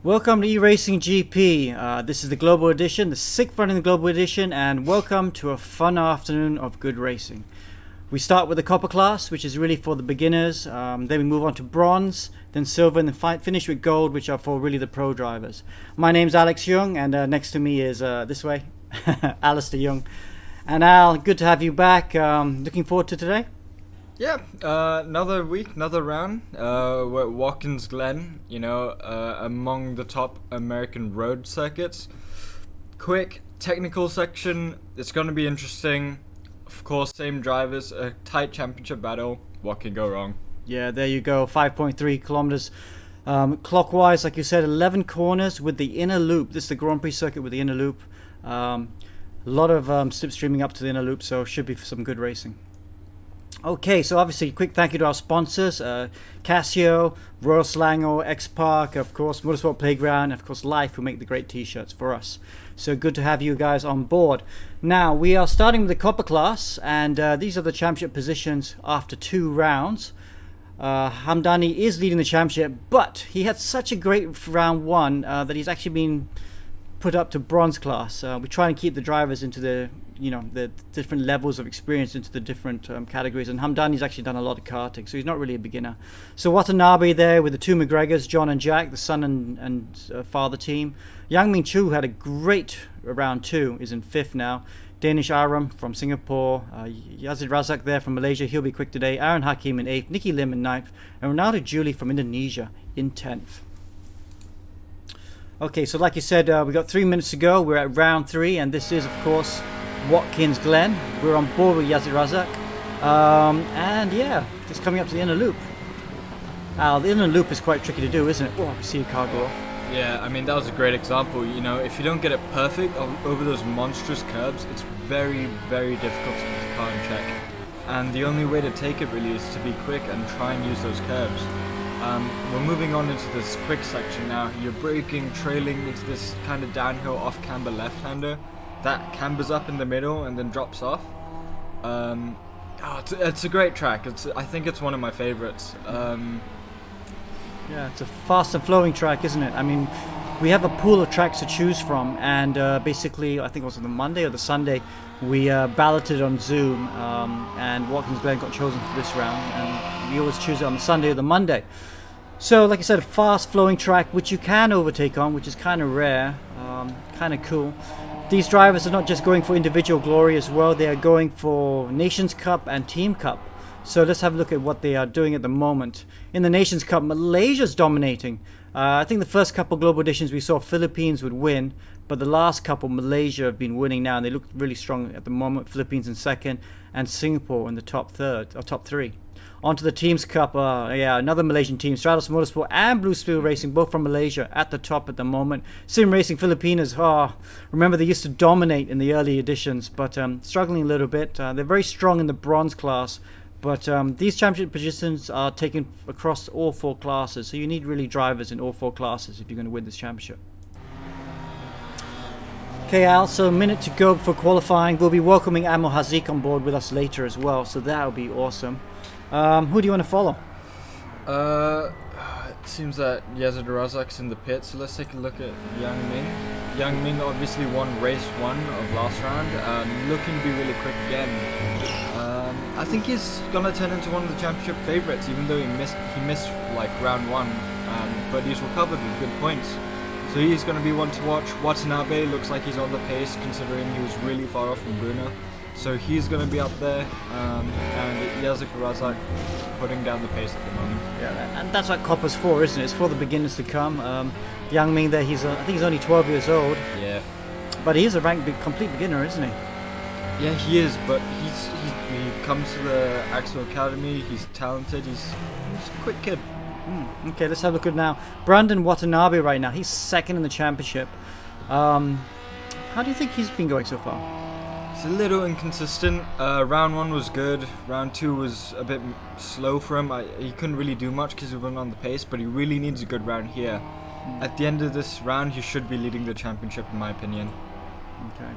Welcome to eRacing GP. This is the Global Edition, the 6th run in the Global Edition, and welcome to a fun afternoon of good racing. We start with the Copper class, which is really for the beginners. Then we move on to Bronze, then Silver, and then finish with Gold, which are for really the pro drivers. My name's Alex Young, and next to me is, this way, Alistair Young. And Al, good to have you back. Looking forward to today? Yeah, another week, another round. We're at Watkins Glen, among the top American road circuits. Quick technical section. It's going to be interesting. Of course, same drivers, a tight championship battle. What can go wrong? Yeah, there you go. 5.3 kilometers clockwise, like you said, 11 corners with the inner loop. This is the Grand Prix circuit with the inner loop. A lot of slipstreaming up to the inner loop, so should be some good racing. Okay, so obviously, quick thank you to our sponsors, Casio, Royal Selangor, X-Park, of course, Motorsport Playground, and of course, Life, who make the great t-shirts for us. So good to have you guys on board. Now, we are starting with the Copper class, and these are the championship positions after 2 rounds. Hamdani is leading the championship, but he had such a great round 1 that he's actually been put up to Bronze class. We try and keep the drivers into the different levels of experience into the different categories, and Hamdani's actually done a lot of karting, so he's not really a beginner. So Watanabe there with the 2 McGregors, John and Jack, the son and father team. Yang Ming Chu had a great round 2, is in 5th now. Danish Aram from Singapore, Yazid Razak there from Malaysia, he'll be quick today. Aaron Hakim in 8th, Nicky Lim in 9th, and Ronaldo Julie from Indonesia in 10th. Okay, so like you said, we got 3 minutes to go. We're at round 3, and this is, of course, Watkins Glen. We're on board with Yazid Razak. And yeah, just coming up to the inner loop. Al, the inner loop is quite tricky to do, isn't it? Oh, I see a car go off. Yeah, I mean, that was a great example. If you don't get it perfect over those monstrous curbs, it's very, very difficult to keep the car in check. And the only way to take it really is to be quick and try and use those curbs. We're moving on into this quick section now. You're braking, trailing into this kind of downhill off-camber left-hander that cambers up in the middle and then drops off. It's a great track. I think it's one of my favorites. Yeah, it's a fast and flowing track, isn't it? I mean, we have a pool of tracks to choose from, and basically, I think it was on the Monday or the Sunday, we balloted on Zoom, and Watkins Glen got chosen for this round, and we always choose it on the Sunday or the Monday. So, like I said, a fast flowing track which you can overtake on, which is kind of rare, kind of cool. These drivers are not just going for individual glory as well, they are going for Nations Cup and Team Cup. So let's have a look at what they are doing at the moment. In the Nations Cup, Malaysia's dominating. I think the first couple global editions we saw Philippines would win, but the last couple Malaysia have been winning now, and they look really strong at the moment. Philippines in 2nd, and Singapore in the top 3. On to the Teams Cup, another Malaysian team, Stratos Motorsport and Blue Steel Racing, both from Malaysia, at the top at the moment. Sim Racing Filipinas, remember they used to dominate in the early editions, but struggling a little bit. They're very strong in the Bronze class, but these championship positions are taken across all 4 classes, so you need really drivers in all 4 classes if you're going to win this championship. Okay, Al, so a minute to go for qualifying. We'll be welcoming Amo Hazik on board with us later as well, so that'll be awesome. Who do you want to follow? It seems that Yazid Razak's in the pit, so let's take a look at Yang Ming. Yang Ming obviously won race 1 of last round, looking to be really quick again. I think he's gonna turn into one of the championship favourites, even though he missed like round 1, but he's recovered with good points. So he's gonna be one to watch. Watanabe looks like he's on the pace, considering he was really far off from Bruno. So he's going to be up there, and Yazid Razak putting down the pace at the moment. Yeah, and that's what Copper's for, isn't it? It's for the beginners to come. Yang Ming there, I think he's only 12 years old. Yeah. But he is a ranked complete beginner, isn't he? Yeah, he is, but he comes to the Axel Academy, he's talented, he's a quick kid. Okay, let's have a look at now. Brandon Watanabe right now, he's 2nd in the championship. How do you think he's been going so far? It's a little inconsistent. Round 1 was good. Round 2 was a bit slow for him. He couldn't really do much because he wasn't on the pace, but he really needs a good round here. At the end of this round, he should be leading the championship, in my opinion. Okay.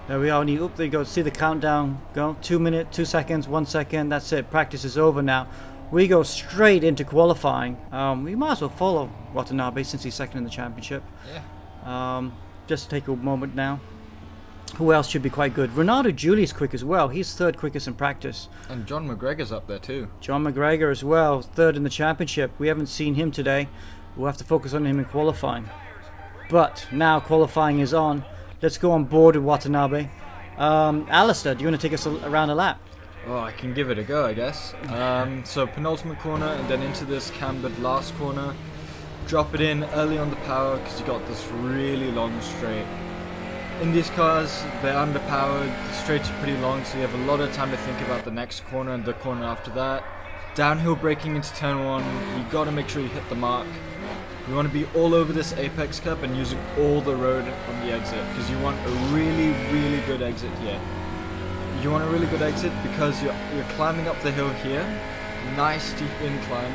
There we are. There you go. See the countdown go. 2 minutes, 2 seconds, 1 second. That's it. Practice is over now. we go straight into qualifying. We might as well follow Watanabe since he's second in the championship. Yeah. Just take a moment now. Who else should be quite good? Ronaldo Julius quick as well. He's third quickest in practice. And John McGregor's up there too. John McGregor as well, third in the championship. We haven't seen him today. We'll have to focus on him in qualifying. But now qualifying is on. Let's go on board with Watanabe. Alistair, do you want to take us around a lap? Oh, I can give it a go, I guess. So penultimate corner and then into this cambered last corner. Drop it in early on the power because you got this really long straight. In these cars, they're underpowered, the straights are pretty long, so you have a lot of time to think about the next corner and the corner after that. Downhill braking into turn 1, you gotta make sure you hit the mark. You want to be all over this apex cup and using all the road on the exit because you want a really, really good exit here. You want a really good exit because you're climbing up the hill here, nice steep incline,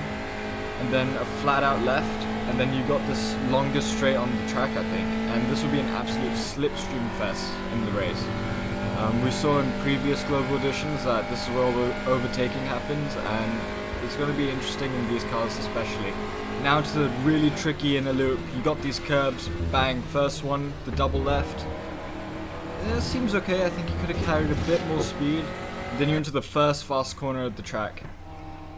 and then a flat out left, and then you got this longest straight on the track, I think, and this will be an absolute slipstream fest in the race. We saw in previous global editions that this is where all the overtaking happens, and it's going to be interesting in these cars especially. Now to the really tricky inner loop. You got these curbs, bang, first one, the double left. It seems okay, I think you could have carried a bit more speed. Then you're into the first fast corner of the track.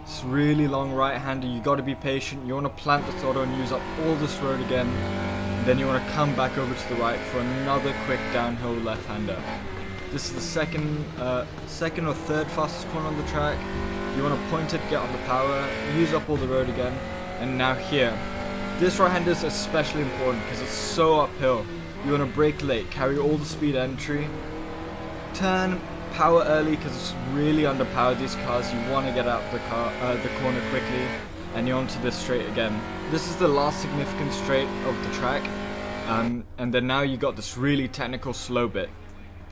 It's really long right-hander, you got to be patient, you want to plant the throttle and use up all this road again. And then you want to come back over to the right for another quick downhill left-hander. This is the second or third fastest corner on the track. You want to point it, get on the power, use up all the road again. And now here. This right-hander is especially important because it's so uphill. You want to brake late, carry all the speed entry. Turn, power early because it's really underpowered, these cars. You want to get out the corner quickly. And you're onto this straight again. This is the last significant straight of the track. And then now you got this really technical slow bit.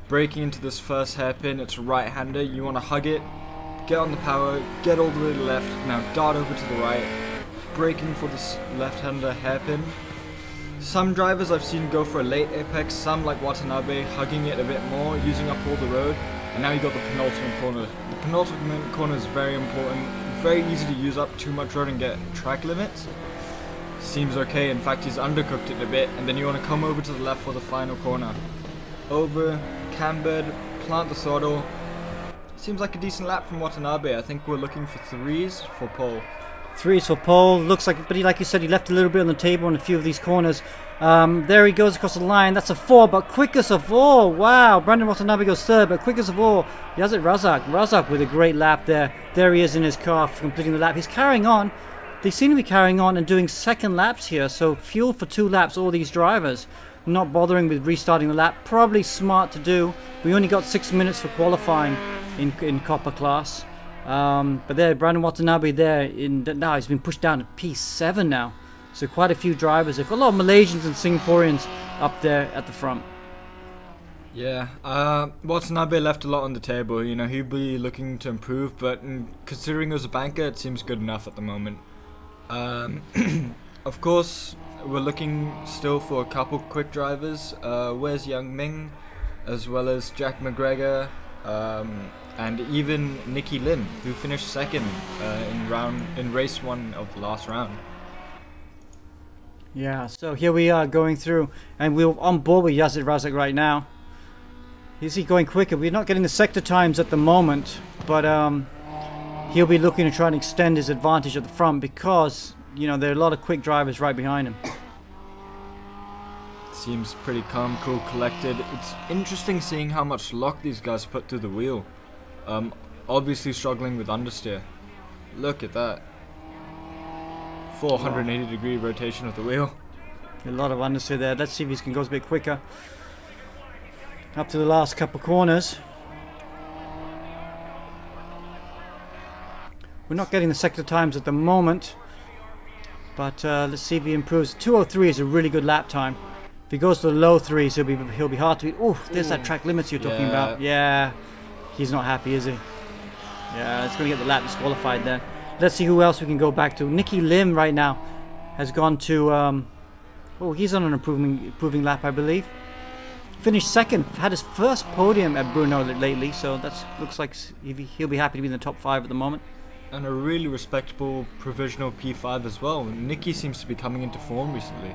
Braking into this first hairpin, it's a right-hander. You want to hug it, get on the power, get all the way to the left. Now dart over to the right. Braking for this left-hander hairpin. Some drivers I've seen go for a late apex, some like Watanabe hugging it a bit more, using up all the road, and now you got the penultimate corner. The penultimate corner is very important, very easy to use up too much road and get track limits. Seems okay, in fact he's undercooked it a bit, and then you want to come over to the left for the final corner. Over, cambered, plant the throttle. Seems like a decent lap from Watanabe. I think we're looking for 3s for pole. 3s for pole. Looks like, but like you said, he left a little bit on the table on a few of these corners. There he goes across the line. That's a 4, but quickest of all. Wow, Brandon Watanabe goes 3rd, but quickest of all, Yazid Razak. Razak with a great lap there. There he is in his car completing the lap. He's carrying on. They seem to be carrying on and doing second laps here. So fuel for 2 laps, all these drivers. Not bothering with restarting the lap. Probably smart to do. We only got 6 minutes for qualifying in Copper class. But there, Brandon Watanabe there, now he's been pushed down to P7 now. So quite a few drivers. They've got a lot of Malaysians and Singaporeans up there at the front. Yeah, Watanabe left a lot on the table. You know, he'd be looking to improve, but considering it was a banker, it seems good enough at the moment. Of course, we're looking still for a couple quick drivers. Where's Yang Ming, as well as Jack McGregor, and even Nicky Lim, who finished second in race 1 of the last round. Yeah, so here we are going through, and we're on board with Yazid Razak right now. Is he going quicker? We're not getting the sector times at the moment, but he'll be looking to try and extend his advantage at the front because, you know, there are a lot of quick drivers right behind him. Seems pretty calm, cool, collected. It's interesting seeing how much lock these guys put through the wheel. Obviously struggling with understeer. Look at that. 480 degree rotation of the wheel. A lot of understeer there. Let's see if he can go a bit quicker. Up to the last couple corners. We're not getting the sector times at the moment, but let's see if he improves. 2:03 is a really good lap time. If he goes to the low 3s, he'll be hard to beat. Oh, there's that track limits you're talking about. Yeah, he's not happy, is he? Yeah, it's going to get the lap disqualified there. Let's see who else we can go back to. Nicky Lim right now has gone to. He's on an improving lap, I believe. Finished second, had his first podium at Brno lately, so that looks like he'll be happy to be in the top 5 at the moment. and a really respectable provisional P5 as well. Nicky seems to be coming into form recently.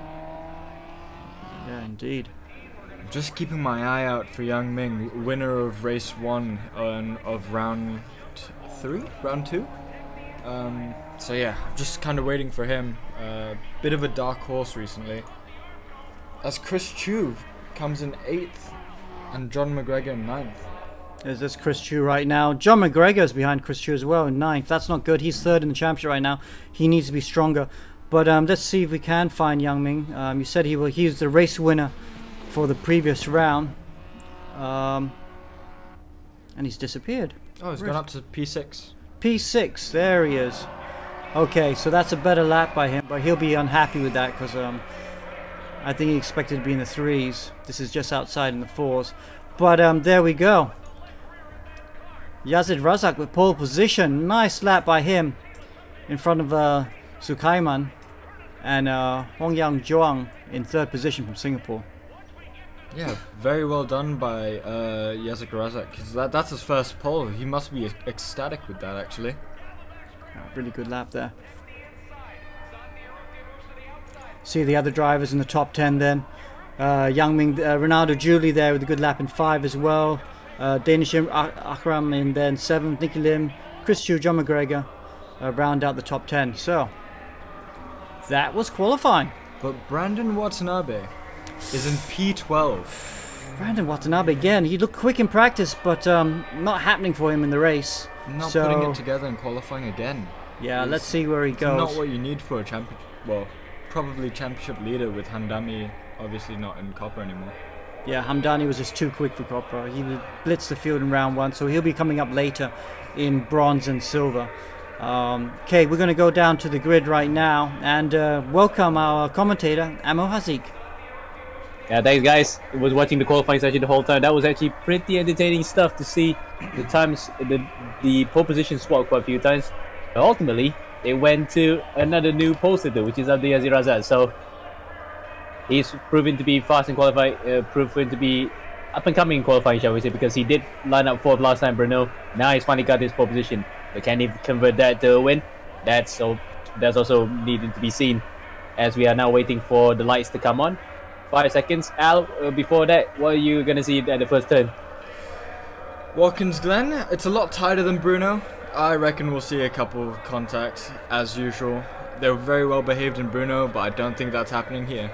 Yeah, indeed. Just keeping my eye out for Yang Ming, winner of race 1 of round 2. So yeah, just kind of waiting for him. Bit of a dark horse recently. As Chris Chu comes in 8th and John McGregor in 9th. There's Chris Chu right now. John McGregor is behind Chris Chu as well in 9th. That's not good. He's 3rd in the championship right now. He needs to be stronger. But let's see if we can find Yang Ming. You said he's the race winner for the previous round. And he's disappeared. Oh, he's gone up to P6. P6, there he is. Okay, so that's a better lap by him, but he'll be unhappy with that because I think he expected to be in the 3s. This is just outside in the 4s. But there we go. Yazid Razak with pole position. Nice lap by him in front of Zulqarnain and Hongyao Zhuang in 3rd position from Singapore. Yeah, very well done by Yazid Razak. That's his first pole. He must be ecstatic with that, actually. Really good lap there. See the other drivers in the top 10 then. Yang Ming, Ronaldo Julie there with a good lap in 5 as well. Danish Akram in then 7th. Nicky Lim, Chris Chu, John McGregor round out the top 10. So that was qualifying. But Brandon Watanabe is in P12. Brandon Watanabe again. He looked quick in practice, but not happening for him in the race. Not putting it together in qualifying again. Yeah, let's see where he goes. Not what you need for a championship. Well, probably championship leader with Hamdani obviously not in copper anymore. Yeah, Hamdani was just too quick for copper. He blitzed the field in round 1, so he'll be coming up later in bronze and silver. Okay, we're going to go down to the grid right now and welcome our commentator, Amo Hazik. Yeah, thanks guys. I was watching the qualifying session the whole time. That was actually pretty entertaining stuff to see. The times, the pole position swapped quite a few times. But ultimately, it went to another new pole sitter, which is Abdul Yazid Razak. So he's proven to be fast in qualifying, proven to be up and coming in qualifying, shall we say, because he did line up 4th last time, Bruno. Now he's finally got his pole position. But can he convert that to a win? That's also needing to be seen, as we are now waiting for the lights to come on. 5 seconds. Al, before that, what are you going to see at the first turn? Watkins Glen, it's a lot tighter than Bruno. I reckon we'll see a couple of contacts as usual. They were very well behaved in Bruno, but I don't think that's happening here.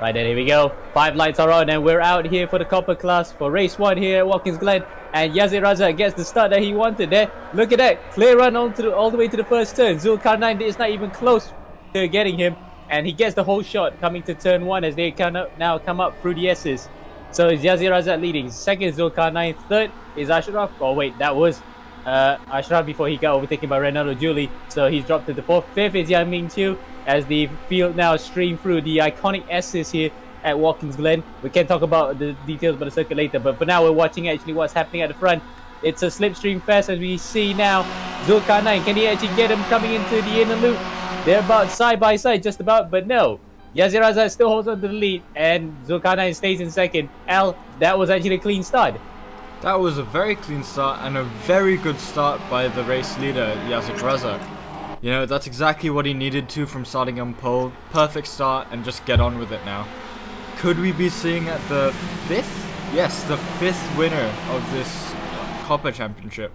Right then, here we go. 5 lights are on and we're out here for the copper class for race 1 here at Watkins Glen. And Yazid Razak gets the start that he wanted there. Look at that. Clear run all the way to the first turn. Zulqarnain is not even close to getting him. And he gets the whole shot coming to turn 1 as they now come up through the S's. So it's Yazid Razak leading. 2nd is Zulqarnain. 3rd is Ashraf. Oh wait, that was Ashraf before he got overtaken by Ronaldo Julie. So he's dropped to the 4th. 5th is Yang Ming Chiu as the field now stream through the iconic S's here at Watkins Glen. We can talk about the details about the circuit later, but for now we're watching actually what's happening at the front. It's a slipstream fest as we see now. Zulqarnain, can he actually get him coming into the inner loop? They're about side by side, just about, but no. Yazid Razak still holds on to the lead, and Zulqarnain stays in 2nd. Al, that was actually a clean start. That was a very clean start and a very good start by the race leader, Yazid Razak. You know, that's exactly what he needed to from starting on pole. Perfect start and just get on with it now. Could we be seeing at the 5th? Yes, the 5th winner of this Copper Championship.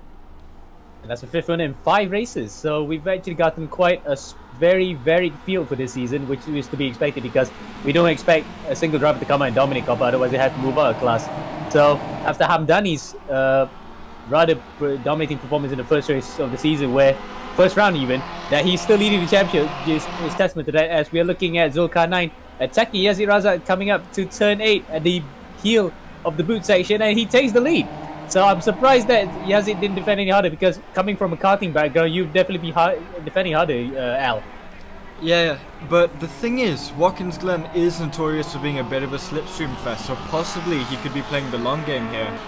And that's the 5th one in 5 races. So we've actually gotten quite a very varied field for this season, which is to be expected because we don't expect a single driver to come out and dominate Copper, otherwise they have to move out of class. So after Hamdani's rather dominating performance in the first race of the season, where first round even, that he's still leading the championship is testament to that, as we are looking at Zulqarnain attacking Yazid Razak coming up to turn 8 at the heel of the boot section, and he takes the lead. So I'm surprised that Yazid didn't defend any harder, because coming from a karting background, you'd definitely be defending harder, Al. Yeah, but the thing is, Watkins Glen is notorious for being a bit of a slipstream fest, so possibly he could be playing the long game here.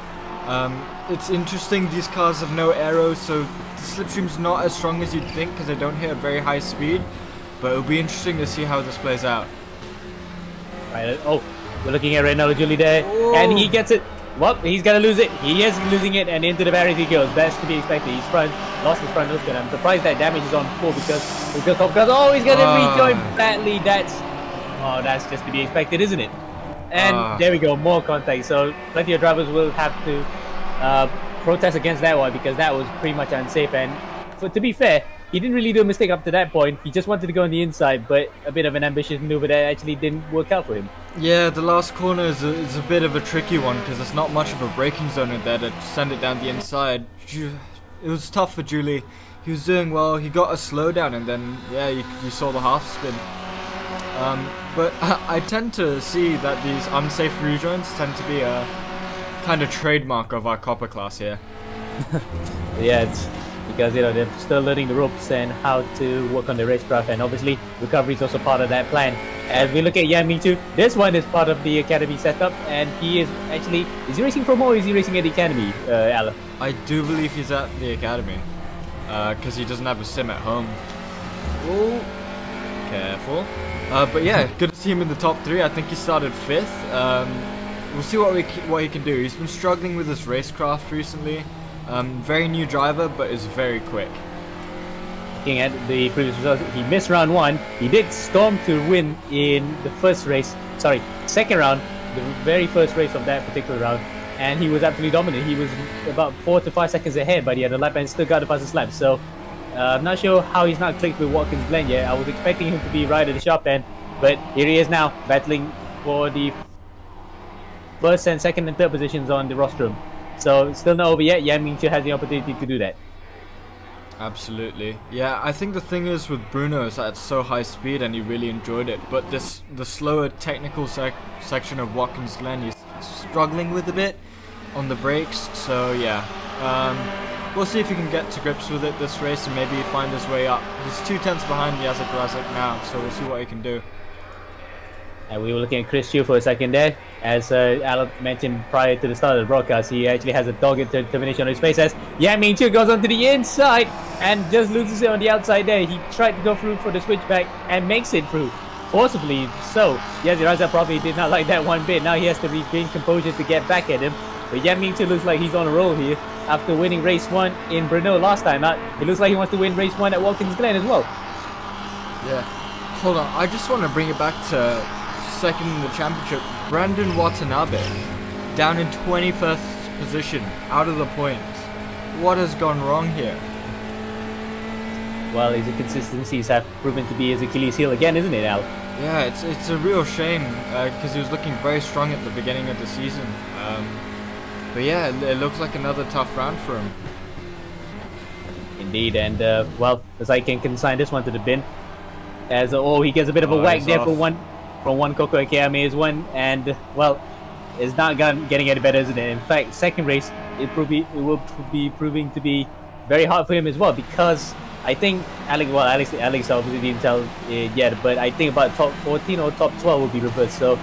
It's interesting, these cars have no aero, so the slipstream's not as strong as you'd think because they don't hit a very high speed, but it'll be interesting to see how this plays out. Right, oh, we're looking at Ronaldo Julie there, and he gets it. Well, he's gonna lose it. He is losing it, and into the barriers he goes. That's to be expected. He's lost his front nose gun. I'm surprised that damage is on full because oh, he's gonna rejoin badly. That's just to be expected, isn't it? And there we go, more contact. So plenty of drivers will have to protest against that one because that was pretty much unsafe. And to be fair, he didn't really do a mistake up to that point. He just wanted to go on the inside, but a bit of an ambitious maneuver that actually didn't work out for him. Yeah, the last corner is a bit of a tricky one because there's not much of a braking zone in there to send it down the inside. It was tough for Julie. He was doing well. He got a slowdown, and then yeah, you saw the half spin. But I tend to see that these unsafe rejoins tend to be a kind of trademark of our copper class here. Yeah, it's because they're still learning the ropes and how to work on the racecraft, and obviously recovery is also part of that plan. As we look at Yan Mingchu, this one is part of the academy setup, and he is he racing from home or is he racing at the academy, Alan? I do believe he's at the academy because he doesn't have a sim at home. Oh, careful. But yeah, good to see him in the top 3. I think he started 5th. We'll see what he can do. He's been struggling with his racecraft recently. Very new driver, but is very quick. Looking at the previous results, he missed round 1. He did storm to win in the second round, the very first race of that particular round, and he was absolutely dominant. He was about 4 to 5 seconds ahead by the end of the lap and still got the fastest lap. So I'm not sure how he's not clicked with Watkins Glen yet. I was expecting him to be right at the sharp end, but here he is now battling for the first and second and third positions on the rostrum. So it's still not over yet. Yan Mingchu has the opportunity to do that. Absolutely. Yeah, I think the thing is with Bruno is that it's so high speed and he really enjoyed it. But the slower technical section of Watkins Glen he's struggling with a bit on the brakes. So yeah, we'll see if he can get to grips with it this race and maybe find his way up. He's 2/10 behind Yazid Razak now, so we'll see what he can do. And we were looking at Chris Chu for a second there. As Alan mentioned prior to the start of the broadcast, he actually has a dogged determination on his face as Yan Mingchu goes onto the inside and just loses it on the outside there. He tried to go through for the switchback and makes it through. Forcibly so. Yazid Razak probably did not like that one bit. Now he has to regain composure to get back at him. But Yan Mingchu looks like he's on a roll here. After winning race 1 in Brno last time out, it looks like he wants to win race 1 at Watkins Glen as well. Yeah. Hold on, I just want to bring it back to second in the championship. Brandon Watanabe down in 21st position, out of the points. What has gone wrong here? Well, his inconsistencies have proven to be his Achilles heel again, isn't it, Al? Yeah, it's a real shame because he was looking very strong at the beginning of the season. But yeah, it looks like another tough round for him. Indeed, and well, as I can consign this one to the bin. As he gets a bit of a whack there from one Coco Akiyame is one, and well, it's not getting any better, isn't it? In fact, second race it will be proving to be very hard for him as well, because I think Alex obviously didn't tell it yet, but I think about top 14 or top 12 will be reversed. So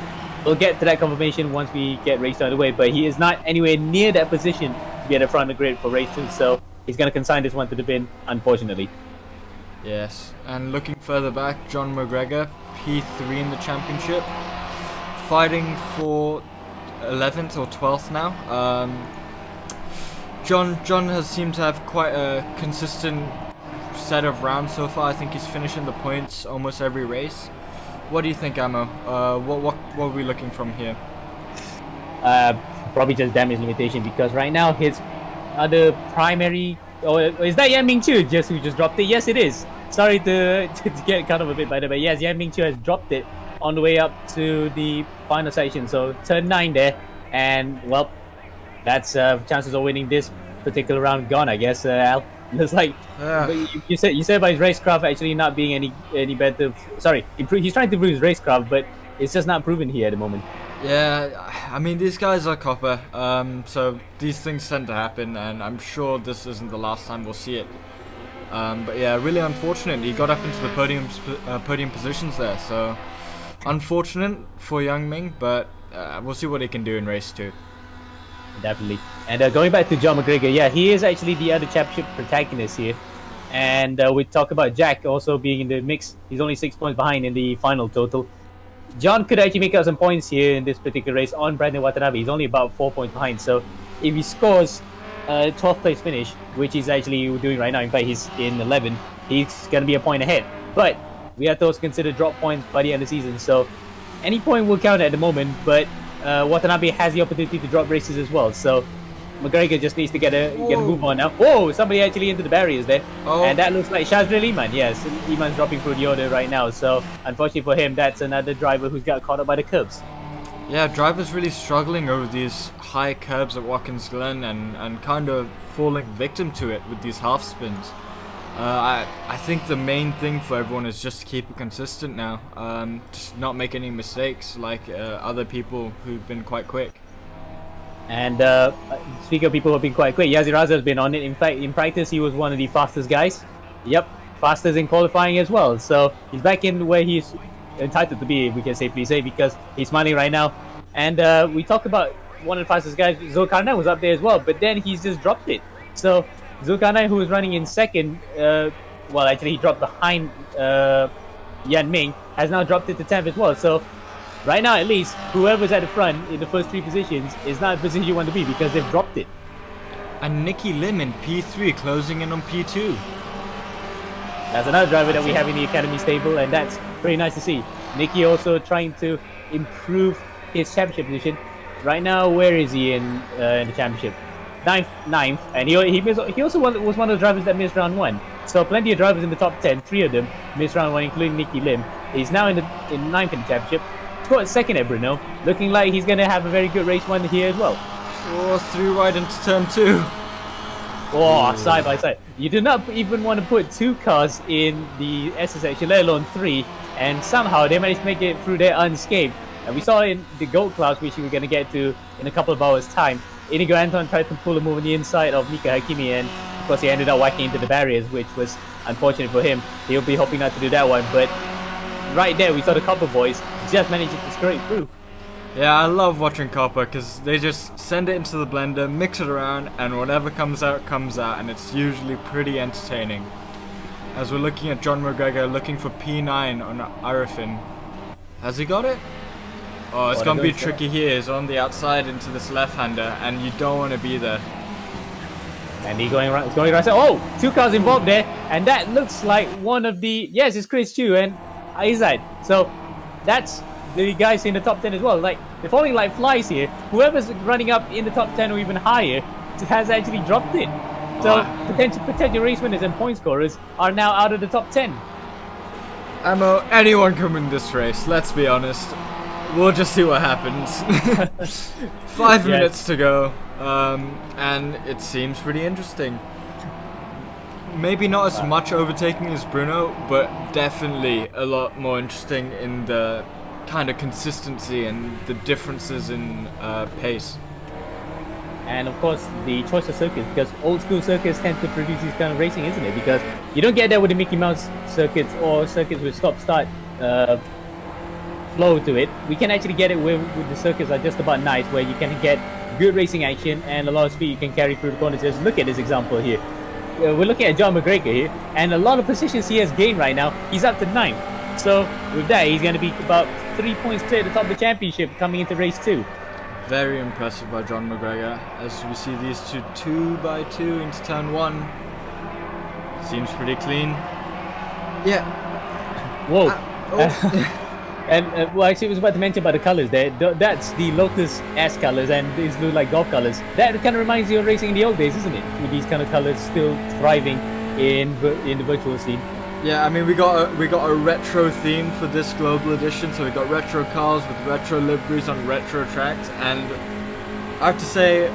we'll get to that confirmation once we get race on the way. But he is not anywhere near that position to be at the front of the grid for race 2, so he's going to consign this one to the bin, unfortunately. Yes, and looking further back, John McGregor, P3 in the championship, fighting for 11th or 12th now. John has seemed to have quite a consistent set of rounds so far. I think he's finishing the points almost every race. What do you think, Ammo? What are we looking from here? Probably just damage limitation, because right now his other primary... is that Yan Mingchu who just dropped it? Yes, it is. Sorry to get cut off a bit by that, but yes, Yan Mingchu has dropped it on the way up to the final section. So turn 9 there, and well, that's chances of winning this particular round gone, I guess. Al, it's like you said about his racecraft actually not being any better. Sorry, he's trying to improve his racecraft, but it's just not proven here at the moment. Yeah, I mean, these guys are copper, so these things tend to happen, and I'm sure this isn't the last time we'll see it. But yeah, really unfortunate. He got up into the podium positions there, so unfortunate for Yang Ming, but we'll see what he can do in race 2. Definitely. And going back to John McGregor, yeah, he is actually the other championship protagonist here. And we talk about Jack also being in the mix. He's only 6 points behind in the final total. John could actually make out some points here in this particular race on Brandon Watanabe. He's only about 4 points behind. So if he scores a 12th place finish, which he's actually doing right now, in fact, he's in 11th, he's going to be a point ahead. But we have to also consider drop points by the end of the season. So any point will count at the moment, but Watanabe has the opportunity to drop races as well. So McGregor just needs to get a move on now. Whoa, somebody actually into the barriers there. Oh. And that looks like Shazril Aiman. Yes, Aiman's dropping through the order right now. So unfortunately for him, that's another driver who's got caught up by the curbs. Yeah, drivers really struggling over these high curbs at Watkins Glen and kind of falling victim to it with these half spins. I think the main thing for everyone is just to keep it consistent now. Just not make any mistakes like other people who've been quite quick. And speaking of people who have been quite quick, Yazid Razak has been on it. In fact, in practice, he was one of the fastest guys. Yep, fastest in qualifying as well. So he's back in where he's entitled to be, we can safely say, because he's smiling right now. And we talked about one of the fastest guys, Zulqarnain, was up there as well, but then he's just dropped it. So Zulqarnain, who was running in second, well, actually he dropped behind Yan Ming, has now dropped it to 10th as well. So right now, at least, whoever's at the front in the first 3 positions is not a position you want to be because they've dropped it. And Nicky Lim in P3 closing in on P2. That's another driver that we have in the academy stable, and that's very nice to see. Nicky also trying to improve his championship position. Right now, where is he in the championship? Ninth, and he also was one of the drivers that missed round 1. So plenty of drivers in the top 10, 3 of them missed round 1, including Nicky Lim. He's now in 9th in the championship. Scored second at Brno, looking like he's going to have a very good race 1 here as well. Oh, through right into turn 2. Oh, side by side. You do not even want to put 2 cars in the SS section, let alone 3, and somehow they managed to make it through there unscathed. And we saw in the gold class, which we're going to get to in a couple of hours' time, Inigo Anton tried to pull a move on the inside of Mika Hakimi, and of course he ended up whacking into the barriers, which was unfortunate for him. He'll be hoping not to do that one, but right there we saw the Copper boys just managing to scrape through. Yeah, I love watching Copper because they just send it into the blender, mix it around, and whatever comes out, and it's usually pretty entertaining. As we're looking at John McGregor looking for P9 on Arifin. Has he got it? Oh, it's going to be tricky here. He's on the outside into this left-hander, and you don't want to be there. And he's going right. Oh, 2 cars involved there, and that looks like one of the... Yes, it's Chris Chu and Aizad. So that's the guys in the top 10 as well. Like, they're falling like flies here. Whoever's running up in the top 10 or even higher has actually dropped it. So potential race winners and point scorers are now out of the top 10. Ammo, anyone can win this race, let's be honest. We'll just see what happens. 5 minutes to go, and it seems pretty interesting. Maybe not as much overtaking as Bruno, but definitely a lot more interesting in the kind of consistency and the differences in pace. And of course, the choice of circuits, because old school circuits tend to produce this kind of racing, isn't it? Because you don't get that with the Mickey Mouse circuits or circuits with stop-start flow to it. We can actually get it with the circuits are just about nice, where you can get good racing action and a lot of speed you can carry through the corners. Just look at this example here. We're looking at John McGregor here, and a lot of positions he has gained right now. He's up to 9th. So with that, he's going to be about 3 points clear at the top of the championship coming into race 2. Very impressive by John McGregor as we see these 2 by 2 into turn 1. Seems pretty clean. Yeah. Whoa. And well, actually, I was about to mention about the colors there. That's the Lotus S colors, and these look like golf colors. That kind of reminds you of racing in the old days, isn't it? With these kind of colors still thriving in the virtual scene. Yeah, I mean we got a retro theme for this global edition, so we got retro cars with retro liveries on retro tracks, and I have to say,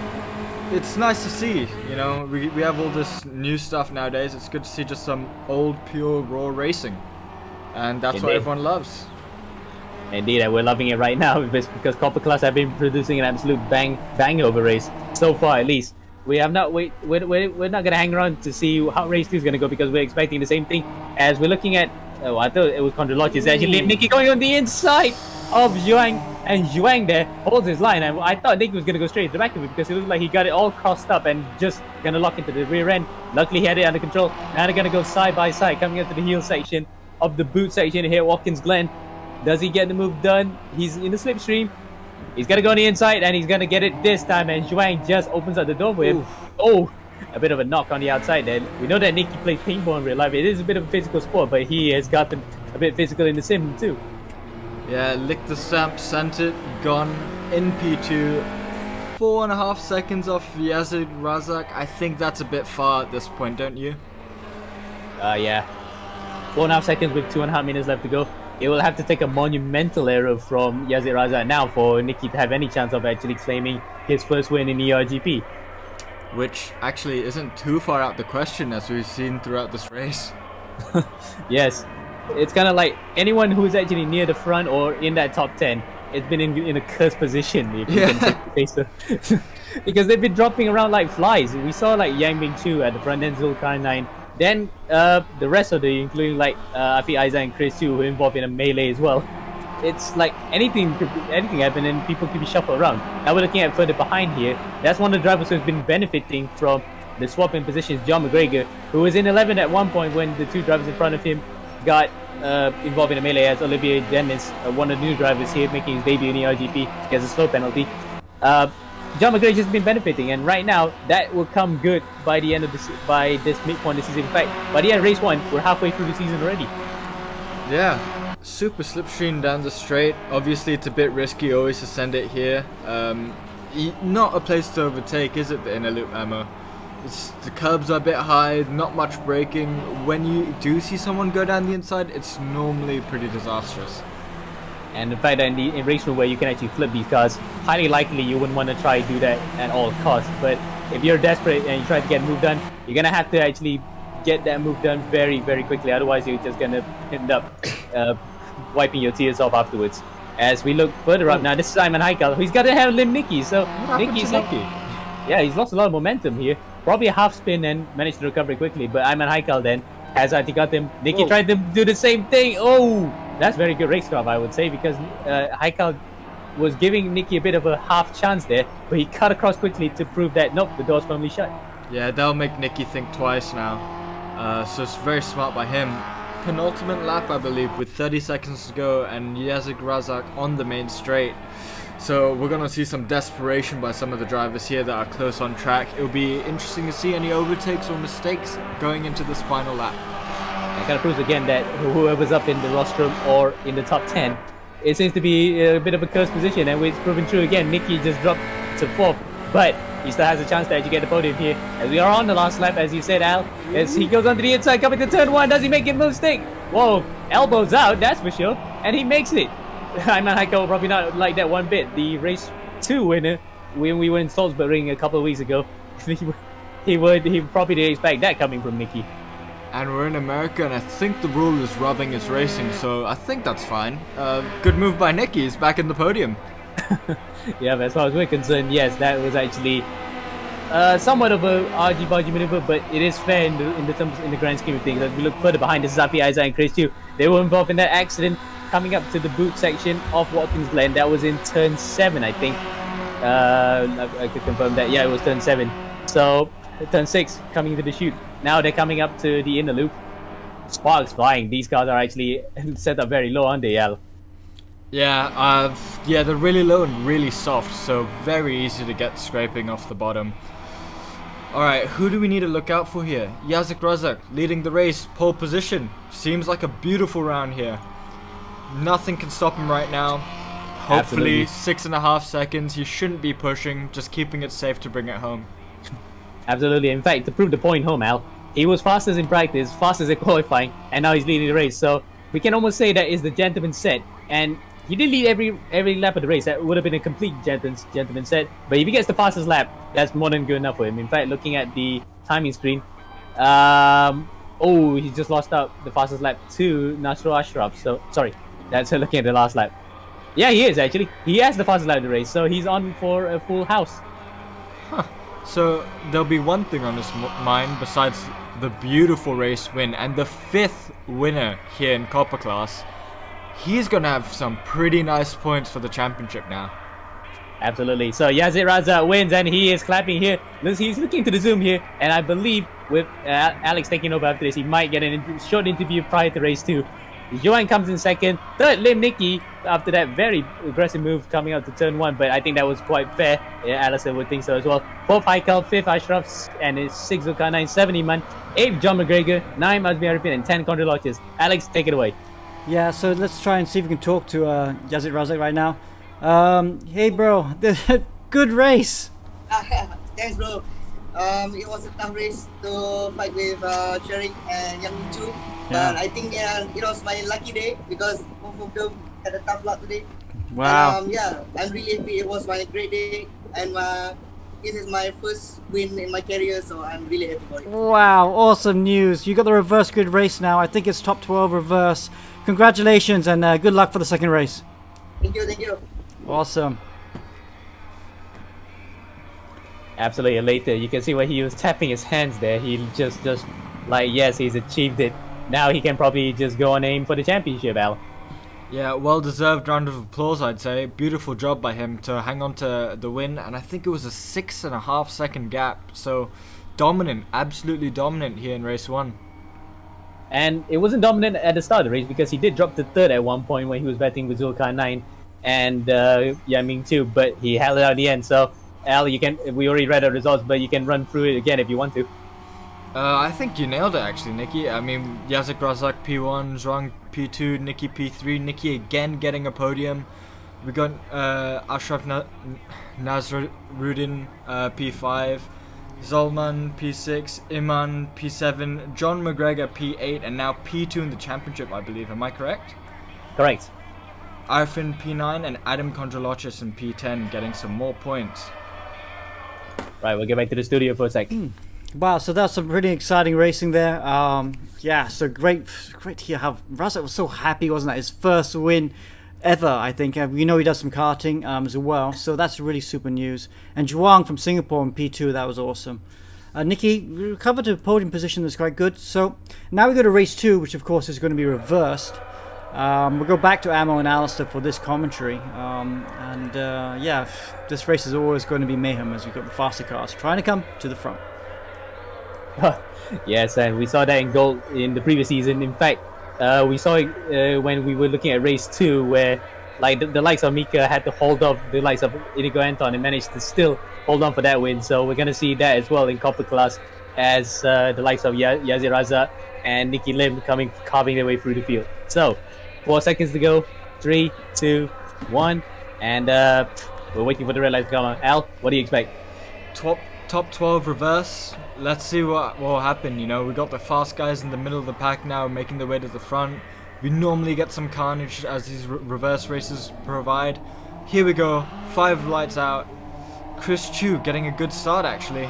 it's nice to see. You know, we have all this new stuff nowadays. It's good to see just some old, pure, raw racing, and that's what everyone loves. Indeed, and we're loving it right now because Copper Class have been producing an absolute bang over race so far, at least. We have not we're not gonna hang around to see how race 2 is gonna go because we're expecting the same thing as we're looking at. Oh, I thought it was Condrolochis actually. Nicky going on the inside of Zhuang, and Zhuang there holds his line. And I thought Nicky was gonna go straight to the back of it because it looked like he got it all crossed up and just gonna lock into the rear end. Luckily, he had it under control. Now they're gonna go side by side, coming up to the heel section of the boot section here at Watkins Glen. Does he get the move done? He's in the slipstream. He's gonna go on the inside and he's gonna get it this time. And Zhuang just opens up the door for him. Oof. Oh, a bit of a knock on the outside there. We know that Nicky plays paintball in real life. It is a bit of a physical sport, but he has gotten a bit physical in the sim too. Yeah, licked the stamp, sent it, gone in P2. 4.5 seconds off Yazid Razak. I think that's a bit far at this point, don't you? Yeah. 4.5 seconds with 2.5 minutes left to go. It will have to take a monumental error from Yazid Razak now for Nicky to have any chance of actually claiming his first win in ERGP. Which actually isn't too far out the question, as we've seen throughout this race. Yes. It's kind of like anyone who's actually near the front or in that top 10, it's been in a cursed position, if you can say so. Because they've been dropping around like flies. We saw like Yang Ming-Chu at the front end, Zulqarnain. Then the rest of the, including like Afi Aiza and Chris too, who are involved in a melee as well. It's like anything happen and people could be shuffled around. Now we're looking at further behind here. That's one of the drivers who's been benefiting from the swap in positions, John McGregor, who was in 11 at one point when the two drivers in front of him got involved in a melee, as Olivier Dennis, one of the new drivers here making his debut in the RGP, gets a slow penalty. John McGregor has been benefiting, and right now that will come good by the end of this, by this midpoint of the season. In fact, by the end of race 1, we're halfway through the season already. Yeah, super slipstream down the straight. Obviously, it's a bit risky always to send it here. Not a place to overtake, is it? The inner loop ammo. The curbs are a bit high, not much braking. When you do see someone go down the inside, it's normally pretty disastrous. And the fact that in RaceRoom where you can actually flip these cars, highly likely you wouldn't want to try to do that at all costs. But if you're desperate and you try to get a move done, you're going to have to actually get that move done very, very quickly. Otherwise, you're just going to end up wiping your tears off afterwards. As we look further up now, this is Aiman Haikal. He's got to have Lim Nicky. So Nicky's Nicky? Yeah, he's lost a lot of momentum here. Probably a half spin and managed to recover quickly. But Aiman Haikal then has actually got him. Nicky tried to do the same thing. Oh, that's very good racecraft, I would say, because Haikal was giving Nicky a bit of a half chance there, but he cut across quickly to prove that, nope, the door's firmly shut. Yeah, that'll make Nicky think twice now. So it's very smart by him. Penultimate lap, I believe, with 30 seconds to go, and Yazid Razak on the main straight. So we're going to see some desperation by some of the drivers here that are close on track. It'll be interesting to see any overtakes or mistakes going into this final lap. It kind of proves again that whoever's up in the rostrum or in the top 10, it seems to be a bit of a cursed position, and it's proven true again. Nicky just dropped to 4th, but he still has a chance to actually get the podium here. As we are on the last lap, as you said, Al, as he goes onto the inside, coming to turn 1, does he make a mistake? Whoa, elbows out, that's for sure, and he makes it. Aiman Haikal will probably not like that one bit. The race 2 winner, when we were in Salzburg a couple of weeks ago, he probably didn't expect that coming from Nicky. And we're in America, and I think the rule is rubbing is racing, so I think that's fine. Good move by Nicky, he's back in the podium. Yeah, but as far as we're concerned, yes, that was actually somewhat of a argy-bargy maneuver, but it is fair in the grand scheme of things. As we look further behind, this is Afi Aiza and Chris too. They were involved in that accident coming up to the boot section of Watkins Glen. That was in turn 7, I think. I could confirm that. Yeah, it was turn 7. So turn 6 coming into the chute. Now they're coming up to the inner loop. Sparks flying. These cars are actually set up very low, aren't they, Al? Yeah, they're really low and really soft, so very easy to get scraping off the bottom. Alright, who do we need to look out for here? Yazid Razak leading the race, pole position. Seems like a beautiful round here. Nothing can stop him right now. Hopefully, Absolutely. 6.5 seconds. He shouldn't be pushing, just keeping it safe to bring it home. Absolutely. In fact, to prove the point home, Al, he was fastest in practice, fastest in qualifying, and now he's leading the race. So we can almost say that is the gentleman's set. And he did lead every lap of the race. That would have been a complete gentleman's set. But if he gets the fastest lap, that's more than good enough for him. In fact, looking at the timing screen, he just lost out the fastest lap to Nasro Ashraf. So sorry, that's looking at the last lap. Yeah, he is actually. He has the fastest lap of the race, so he's on for a full house. Huh. So there'll be one thing on his mind besides the beautiful race win and the 5th winner here in Copper class. He's gonna have some pretty nice points for the championship now. Absolutely. So Yazid Razak wins, and he is clapping here. He's looking to the Zoom here, and I believe with Alex taking over after this, he might get a short interview prior to race 2. Zhuang comes in second. Third, Lim Nicky, after that very aggressive move coming out to turn 1, but I think that was quite fair. Yeah, Alistair would think so as well. 4th, Haikal. 5th, Ashraf, and 6th, Zulqarnain. 7, Aiman. 8th, John McGregor. 9, Azmi Arifin, and 10, Conrad Lodges. Alex, take it away. Yeah, so let's try and see if we can talk to Yazid Razak right now. Hey, bro, good race. Thanks, bro. It was a tough race to fight with Sharique and Yang Chu. But I think it was my lucky day because both of them had a tough luck today. Wow. And, I'm really happy. It was my great day, and this is my first win in my career, so I'm really happy for it. Wow, awesome news. You got the reverse grid race now. I think it's top 12 reverse. Congratulations and good luck for the second race. Thank you, thank you. Awesome. Absolutely elated. You can see where he was tapping his hands there. He just like, yes, he's achieved it. Now he can probably just go and aim for the championship, Al. Yeah, well-deserved round of applause, I'd say. Beautiful job by him to hang on to the win, and I think it was a 6.5 second gap. So dominant, absolutely dominant here in race 1. And it wasn't dominant at the start of the race because he did drop to 3rd at one point when he was battling with Zulqarnain and Yaming too, but he held it out in the end. So Al, we already read the results, but you can run through it again if you want to. I think you nailed it actually, Nicky. I mean, Yazid Razak P1, Zhuang P2, Nicky P3, Nicky again getting a podium. We got Ashraf Nasruddin P5, Zolman P6, Aiman P7, John McGregor P8, and now P2 in the championship, I believe. Am I correct? Correct. Arifin P9 and Adam Kondralochis in P10 getting some more points. Right, we'll get back to the studio for a sec. Wow, so that's some pretty exciting racing there. Yeah, so great to hear how Razak was so happy, wasn't that? His first win ever, I think. We know he does some karting as well, so that's really super news. And Zhuang from Singapore in P2, that was awesome. Nicky recovered to a podium position that's quite good. So now we go to race 2, which of course is going to be reversed. We'll go back to Ammo and Alistair for this commentary. Yeah, this race is always going to be mayhem as we've got the faster cars trying to come to the front. Yes, and we saw that in gold in the previous season. In fact, we saw it when we were looking at race 2, where like the likes of Mika had to hold off the likes of Inigo Anton and managed to still hold on for that win. So we're going to see that as well in Copper class, as the likes of Yazid Razak and Nicky Lim carving their way through the field. So 4 seconds to go. 3, 2, 1, and we're waiting for the red light to come on. Al, what do you expect? Top 12 reverse. Let's see what will happen. You know, we got the fast guys in the middle of the pack now making their way to the front. We normally get some carnage as these reverse races provide. Here we go, 5 lights out. Chris Chu getting a good start actually.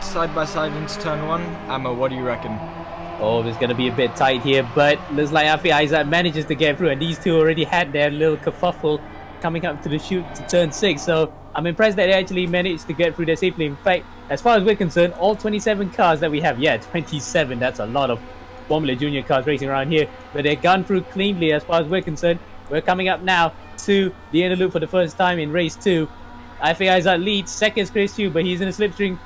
Side by side into turn 1. Ammo, what do you reckon? Oh, it's going to be a bit tight here, but looks like Afi Isaac manages to get through, and these two already had their little kerfuffle coming up to the chute to turn 6. So I'm impressed that they actually managed to get through there safely. In fact, as far as we're concerned, all 27 cars that we have, 27, that's a lot of Formula Junior cars racing around here, but they've gone through cleanly as far as we're concerned. We're coming up now to the inner loop for the first time in race 2. Afi Isaac leads, second is Chris Chu, but he's in a slipstream.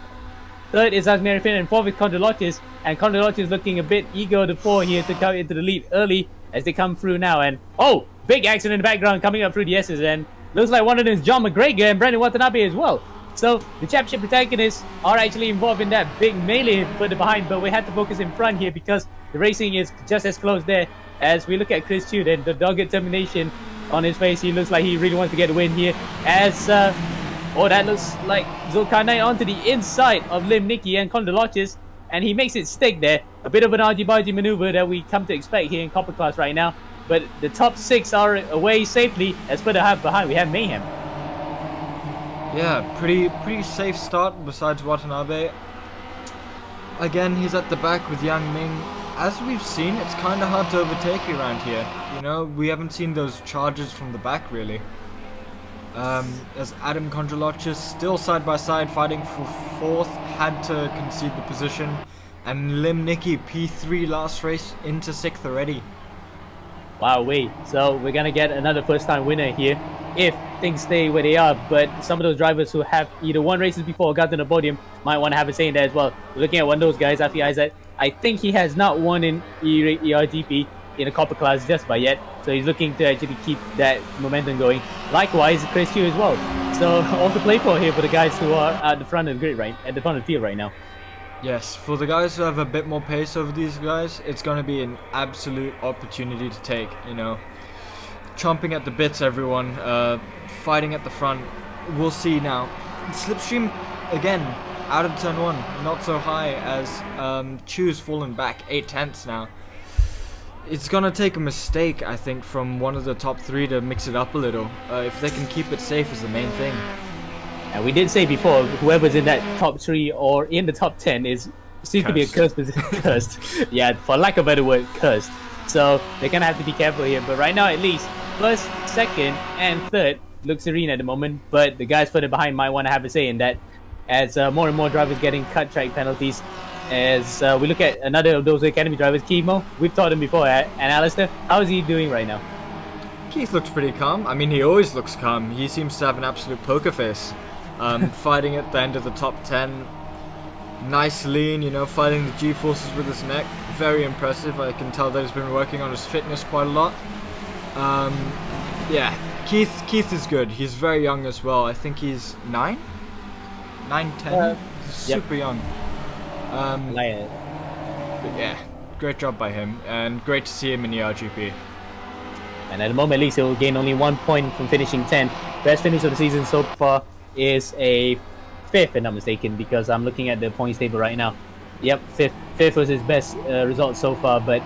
Third is Azmi Arifin, and fourth is Kondralochis. And Kondralochis looking a bit eager to pour here to come into the lead early as they come through now. And oh, big accident in the background coming up through the S's, and looks like one of them is John McGregor and Brandon Watanabe as well. So the championship protagonists are actually involved in that big melee further behind, but we had to focus in front here because the racing is just as close there. As we look at Chris Chu, and the dogged determination on his face, he looks like he really wants to get a win here. As oh, that looks like Zulqarnain onto the inside of Lim Nicky and Kondralochis, and he makes it stick there. A bit of an argy-bargy maneuver that we come to expect here in Copper class right now. But the top 6 are away safely. As further behind, we have Mayhem. Yeah, pretty safe start besides Watanabe. Again, he's at the back with Yang Ming. As we've seen, it's kind of hard to overtake around here. You know, we haven't seen those charges from the back really. As Adam Kondralochis still side by side fighting for 4th, had to concede the position. And Lim Nicky P3 last race into 6th already. Wow, wait. So we're going to get another first-time winner here if things stay where they are. But some of those drivers who have either won races before or got to the podium might want to have a say in that as well. Looking at one of those guys, Afi Isaac, I think he has not won in ERGP. in a copper class just by yet. So he's looking to actually keep that momentum going. Likewise, Chris Chu as well. So all to play for here for the guys who are at the front of the grid at the front of the field right now. Yes, for the guys who have a bit more pace over these guys, it's going to be an absolute opportunity to take, you know. Chomping at the bits, everyone. Fighting at the front. We'll see now. Slipstream, again, out of turn 1. Not so high as Chu's fallen back 8/10 now. It's going to take a mistake, I think, from one of the top 3 to mix it up a little. If they can keep it safe is the main thing. And we did say before, whoever's in that top 3 or in the top 10 seems to be a cursed. Yeah, for lack of a better word, cursed. So they're gonna have to be careful here. But right now, at least, first, second, and third look serene at the moment. But the guys further behind might want to have a say in that, as more and more drivers getting cut track penalties. As we look at another of those academy drivers, Kimo. We've taught him before, and Alistair, how is he doing right now? Keith looks pretty calm. I mean, he always looks calm. He seems to have an absolute poker face. Fighting at the end of the top 10. Nice lean, you know, fighting the G-forces with his neck. Very impressive. I can tell that he's been working on his fitness quite a lot. Yeah, Keith is good. He's very young as well. I think he's 9? 9, 10? Super young. But yeah, great job by him. And great to see him in the RGP. And at the moment, at least he'll gain only 1 point from finishing 10. Best finish of the season so far is a 5th, if I'm not mistaken, because I'm looking at the points table right now. Yep, 5th was his best result so far, but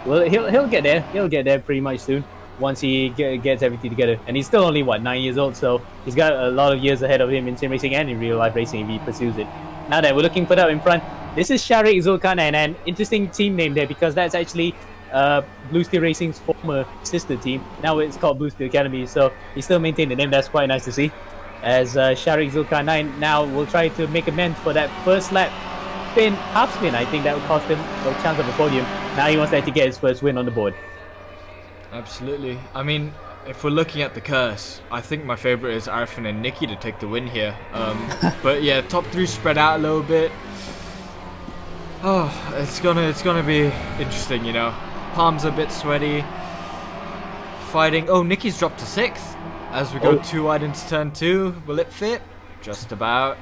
well, he'll get there. He'll get there pretty much soon once he gets everything together. And he's still only, what, 9 years old, so he's got a lot of years ahead of him in sim racing and in real life racing if he pursues it. Now that we're looking for that in front, this is Sharique Zulqarnain, an interesting team name there because that's actually Blue Steel Racing's former sister team. Now it's called Blue Steel Academy, so he still maintained the name. That's quite nice to see. As Sharique Zulqarnain now will try to make amends for that first lap half spin. I think that would cost him a chance of a podium. Now he wants to actually get his first win on the board. Absolutely. I mean, if we're looking at the curse, I think my favorite is Arfin and Nicky to take the win here. But yeah, top 3 spread out a little bit. Oh, it's gonna be interesting, you know. Palms a bit sweaty. Fighting. Oh, Nicky's dropped to 6th. As we go too wide into turn 2, will it fit? Just about.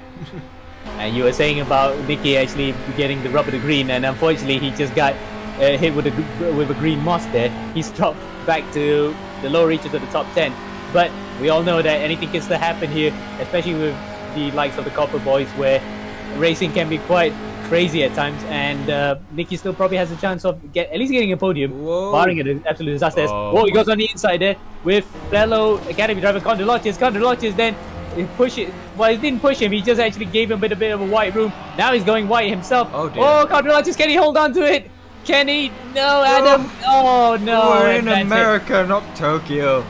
And you were saying about Nicky actually getting the rub of the green, and unfortunately he just got hit with a green moss there. He's dropped back to the lower reaches of the top 10. But we all know that anything can still happen here, especially with the likes of the Copper Boys, where racing can be quite crazy at times, and Nicky still probably has a chance of at least getting a podium, barring an absolute disaster. Whoa, he goes on the inside there with fellow academy driver Condor Lodges then he pushed it. Well, he didn't push him, he just actually gave him a bit of a white room. Now he's going white himself. Oh dear. Oh, Condor Lodges, can he hold on to it? Can he? No, Adam. Oh no. We're in America, not Tokyo.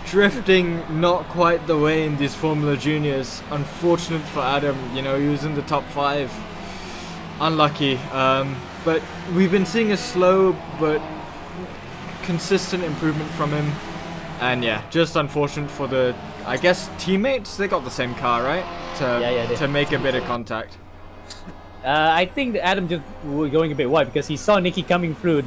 Drifting not quite the way in these Formula Juniors. Unfortunate for Adam, you know, he was in the top 5. Unlucky. But we've been seeing a slow but consistent improvement from him. And yeah, just unfortunate for the, I guess, teammates. They got the same car, right? To make a bit of contact. I think that Adam just was going a bit wide because he saw Nicky coming through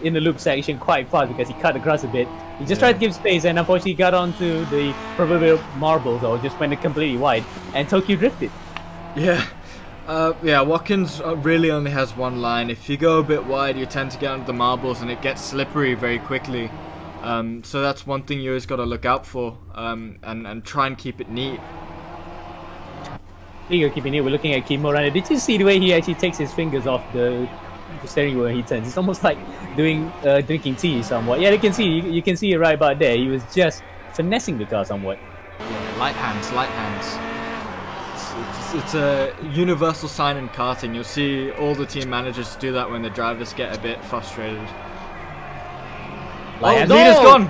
in the loop section quite fast because he cut across a bit. He just tried to give space and unfortunately got onto the proverbial marbles or just went completely wide and Tokyo drifted. Yeah. Yeah, Watkins really only has one line. If you go a bit wide, you tend to get onto the marbles and it gets slippery very quickly. So that's one thing you always got to look out for, and try and keep it neat. Speaking of keeping it, we're looking at Kimo Runner. Did you see the way he actually takes his fingers off the steering wheel when he turns? It's almost like doing drinking tea somewhat. Yeah, you can see it right about there. He was just finessing the car somewhat. Yeah, light hands. It's a universal sign in karting. You'll see all the team managers do that when the drivers get a bit frustrated. Leader's gone!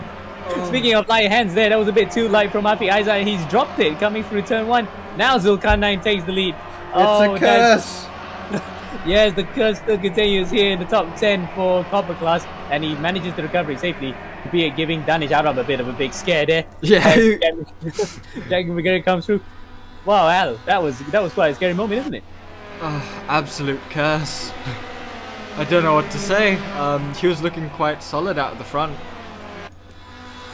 Speaking of light hands there, that was a bit too light from Afi Aiza. He's dropped it coming through turn 1. Now Zulqarnain takes the lead. It's a curse! Yes, the curse still continues here in the top 10 for Copper class, and he manages to recover it safely, be it giving Danish Arab a bit of a big scare there. Yeah. Jack McGarry comes through. Wow, Al, that was quite a scary moment, isn't it? Oh, absolute curse. I don't know what to say. He was looking quite solid out the front.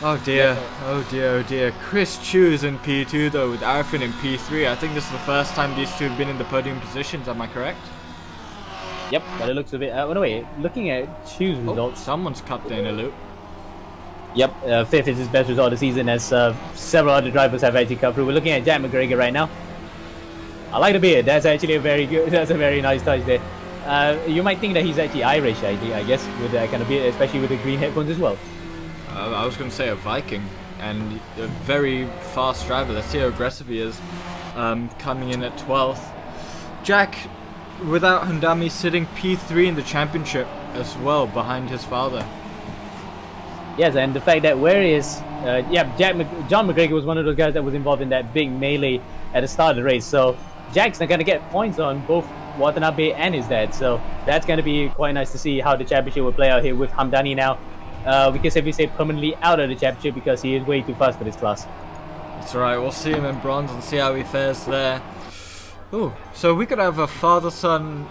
Oh dear, oh dear, oh dear. Chris Chu's in P2 though, with Arifin in P3. I think this is the first time these two have been in the podium positions, am I correct? Yep, but it looks a bit... no, wait, looking at Chu's results... Someone's cut the inner loop. Yep, 5th is his best result of the season, as several other drivers have actually come through. We're looking at Jack McGregor right now. I like the beard, that's actually a very good... That's a very nice touch there. You might think that he's actually Irish, I guess, with that kind of beard, especially with the green headphones as well. I was going to say a Viking, and a very fast driver. Let's see how aggressive he is. Coming in at 12th. Jack, without Handami, sitting P3 in the championship as well, behind his father. Yes, and the fact that John McGregor was one of those guys that was involved in that big melee at the start of the race. So Jack's not going to get points on both Watanabe and his dad. So that's going to be quite nice to see how the championship will play out here with Hamdani now. We can safely say permanently out of the championship because he is way too fast for this class. That's right, we'll see him in bronze and see how he fares there. Ooh, so we could have a father-son